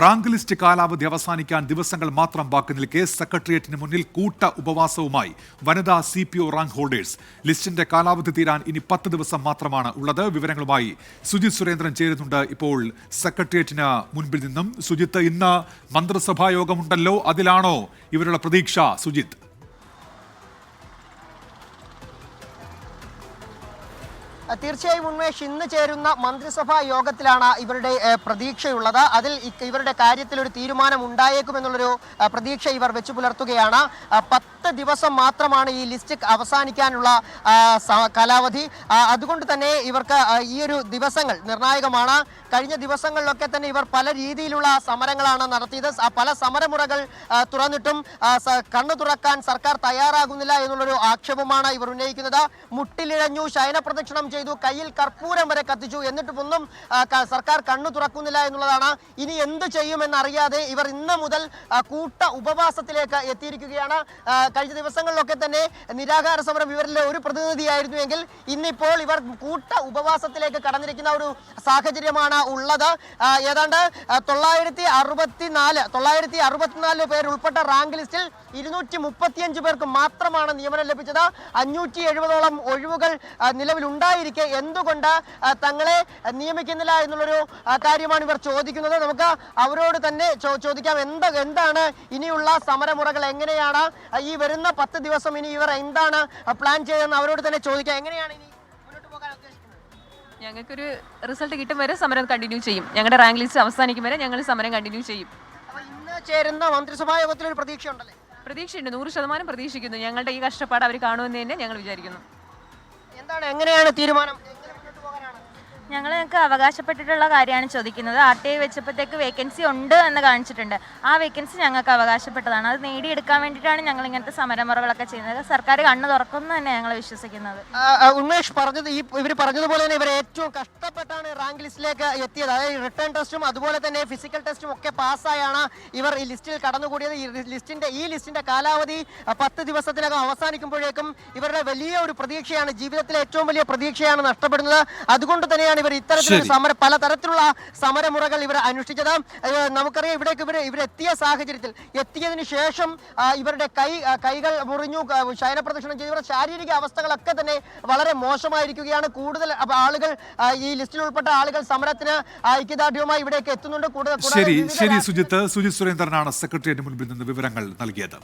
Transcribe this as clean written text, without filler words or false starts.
Rank list കാലാവധി അവസാനിക്കാൻ ദിവസങ്ങൾ മാത്രം ബാക്കി നിൽക്കെ സെക്രട്ടേറിയറ്റിന് മുന്നിൽ കൂട്ട ഉപവാസവുമായി വനിതാ CPO റാങ്ക് ഹോൾഡേഴ്സ്. ലിസ്റ്റിന്റെ കാലാവധി തീരാൻ ഇനി 10 ദിവസം മാത്രമാണ് ഉള്ളത്. വിവരങ്ങളുമായി സുജിത് സുരേന്ദ്രൻ ചേരുന്നുണ്ട് ഇപ്പോൾ സെക്രട്ടേറിയറ്റിന് മുൻപിൽ നിന്നും. സുജിത്ത്, ഇന്ന് മന്ത്രിസഭാ യോഗമുണ്ടല്ലോ, അതിലാണോ ഇവരുടെ പ്രതീക്ഷ? സുജിത്ത്, തീർച്ചയായും ഉന്മേഷ്, ഇന്ന് ചേരുന്ന മന്ത്രിസഭാ യോഗത്തിലാണ് ഇവരുടെ പ്രതീക്ഷയുള്ളത്. അതിൽ ഇവരുടെ കാര്യത്തിൽ ഒരു തീരുമാനം ഉണ്ടായേക്കുമെന്നുള്ളൊരു പ്രതീക്ഷ ഇവർ വെച്ചു പുലർത്തുകയാണ്. 10 ദിവസം മാത്രമാണ് ഈ ലിസ്റ്റ് അവസാനിക്കാനുള്ള കാലാവധി. അതുകൊണ്ട് തന്നെ ഇവർക്ക് ഈ ഒരു ദിവസങ്ങൾ നിർണായകമാണ്. കഴിഞ്ഞ ദിവസങ്ങളിലൊക്കെ തന്നെ ഇവർ പല രീതിയിലുള്ള സമരങ്ങളാണ് നടത്തിയത്. പല സമരമുറകൾ തുറന്നിട്ടും കണ്ണു തുറക്കാൻ സർക്കാർ തയ്യാറാകുന്നില്ല എന്നുള്ളൊരു ആക്ഷേപമാണ് ഇവർ ഉന്നയിക്കുന്നത്. മുട്ടിലിഴഞ്ഞു, ശയനപ്രദക്ഷിണം ചെയ്തു, കയ്യിൽ കർപ്പൂരം വരെ കത്തിച്ചു, എന്നിട്ടുമൊന്നും സർക്കാർ കണ്ണു തുറക്കുന്നില്ല എന്നുള്ളതാണ്. ഇനി എന്ത് ചെയ്യുമെന്നറിയാതെ ഇവർ ഇന്ന് മുതൽ കൂട്ട ഉപവാസത്തിലേക്ക് എത്തിയിരിക്കുകയാണ്. കഴിഞ്ഞ ദിവസങ്ങളിലൊക്കെ തന്നെ നിരാഹാര സമരം ഇവരിലെ ഒരു പ്രതിനിധിയായിരുന്നുവെങ്കിൽ ഇന്നിപ്പോൾ ഇവർ കൂട്ട ഉപവാസത്തിലേക്ക് കടന്നിരിക്കുന്ന ഒരു സാഹചര്യമാണ് ഉള്ളത്. ഏതാണ്ട് 964 പേർ ഉൾപ്പെട്ട റാങ്ക് ലിസ്റ്റിൽ 235 പേർക്ക് മാത്രമാണ് നിയമനം ലഭിച്ചത്. 570ഓളം ഒഴിവുകൾ നിലവിലുണ്ടായിരിക്കെ എന്തുകൊണ്ട് തങ്ങളെ നിയമിക്കുന്നില്ല എന്നുള്ളൊരു കാര്യമാണ് ഇവർ ചോദിക്കുന്നത്. നമുക്ക് അവരോട് തന്നെ ചോദിക്കാം, എന്താണ് ഇനിയുള്ള സമരമുറകൾ, എങ്ങനെയാണ് ഈ വരുന്ന 10 ദിവസം ഇനി ഇവർ എന്താണ് പ്ലാൻ ചെയ്തതെന്ന് അവരോട് തന്നെ ചോദിക്കാം. എങ്ങനെയാണ് ഇനി മുന്നോട്ട് പോകാൻ ഉദ്ദേശിക്കുന്നത്? ഞങ്ങൾക്കൊരു റിസൾട്ട് കിട്ടും വരെ സമരം കണ്ടിന്യൂ ചെയ്യും. ഞങ്ങളുടെ റാങ്ക് ലിസ്റ്റ് അവസാനിക്കും വരെ ഞങ്ങൾ സമരം കണ്ടിന്യൂ ചെയ്യും. ഇന്ന് ചേരുന്ന മന്ത്രിസഭാ യോഗത്തിൽ ഒരു പ്രതീക്ഷ ഉണ്ടല്ലേ? പ്രതീക്ഷയുണ്ട്, 100% പ്രതീക്ഷിക്കുന്നു. ഞങ്ങളുടെ ഈ കഷ്ടപ്പാട് അവർ കാണുമെന്ന് തന്നെ ഞങ്ങൾ വിചാരിക്കുന്നു. എങ്ങനെയാണ് തീരുമാനം? ഞങ്ങൾക്ക് അവകാശപ്പെട്ടിട്ടുള്ള കാര്യമാണ് ചോദിക്കുന്നത്. RTI വെച്ചപ്പോഴത്തേക്ക് വേക്കൻസി ഉണ്ട് എന്ന് കാണിച്ചിട്ടുണ്ട്. ആ വേക്കൻസി ഞങ്ങൾക്ക് അവകാശപ്പെട്ടതാണ്. അത് നേടിയെടുക്കാൻ വേണ്ടിയിട്ടാണ് ഞങ്ങൾ ഇങ്ങനത്തെ സമരമുറകളൊക്കെ ചെയ്യുന്നത്. സർക്കാർ കണ്ണ് തുറക്കുന്നു തന്നെ ഞങ്ങൾ വിശ്വസിക്കുന്നത്. ഉന്മേഷ് പറഞ്ഞത്, ഇവർ പറഞ്ഞതുപോലെ തന്നെ ഇവർ ഏറ്റവും കഷ്ടപ്പെട്ടാണ് റാങ്ക് ലിസ്റ്റിലേക്ക് എത്തിയത്. അതായത് റിട്ടേൺ ടെസ്റ്റും അതുപോലെ തന്നെ ഫിസിക്കൽ ടെസ്റ്റും ഒക്കെ പാസ്സായാണ് ഇവർ ഈ ലിസ്റ്റിൽ കടന്നുകൂടിയത്. ഈ ലിസ്റ്റിന്റെ കാലാവധി 10 ദിവസത്തിനകം അവസാനിക്കുമ്പോഴേക്കും ഇവരുടെ വലിയ ഒരു പ്രതീക്ഷയാണ്, ജീവിതത്തിലെ ഏറ്റവും വലിയ പ്രതീക്ഷയാണ് നഷ്ടപ്പെടുന്നത്. അതുകൊണ്ട് തന്നെയാണ് ഇവർ ഇത്തരത്തിലുള്ള പലതരത്തിലുള്ള സമരമുറകൾ ഇവർ അനുഷ്ഠിച്ചത്. നമുക്കറിയാം, ഇവരെത്തിയ സാഹചര്യത്തിൽ എത്തിയതിനു ശേഷം ഇവരുടെ കൈകൾ മുറിഞ്ഞു, ശയനപ്രദക്ഷിണം ചെയ്തു. ഇവരുടെ ശാരീരിക അവസ്ഥകളൊക്കെ തന്നെ വളരെ മോശമായിരിക്കുകയാണ്. കൂടുതൽ ആളുകൾ, ഈ ലിസ്റ്റിൽ ഉൾപ്പെട്ട ആളുകൾ സമരത്തിന് ഐക്യദാർഢ്യവുമായി ഇവിടേക്ക് എത്തുന്നുണ്ട്. ശരി സുജിത്ത് സുരേന്ദ്രനാണ് സെക്രട്ടേറിയറ്റിന് മുൻപിൽ നിന്ന് വിവരങ്ങൾ നൽകിയത്.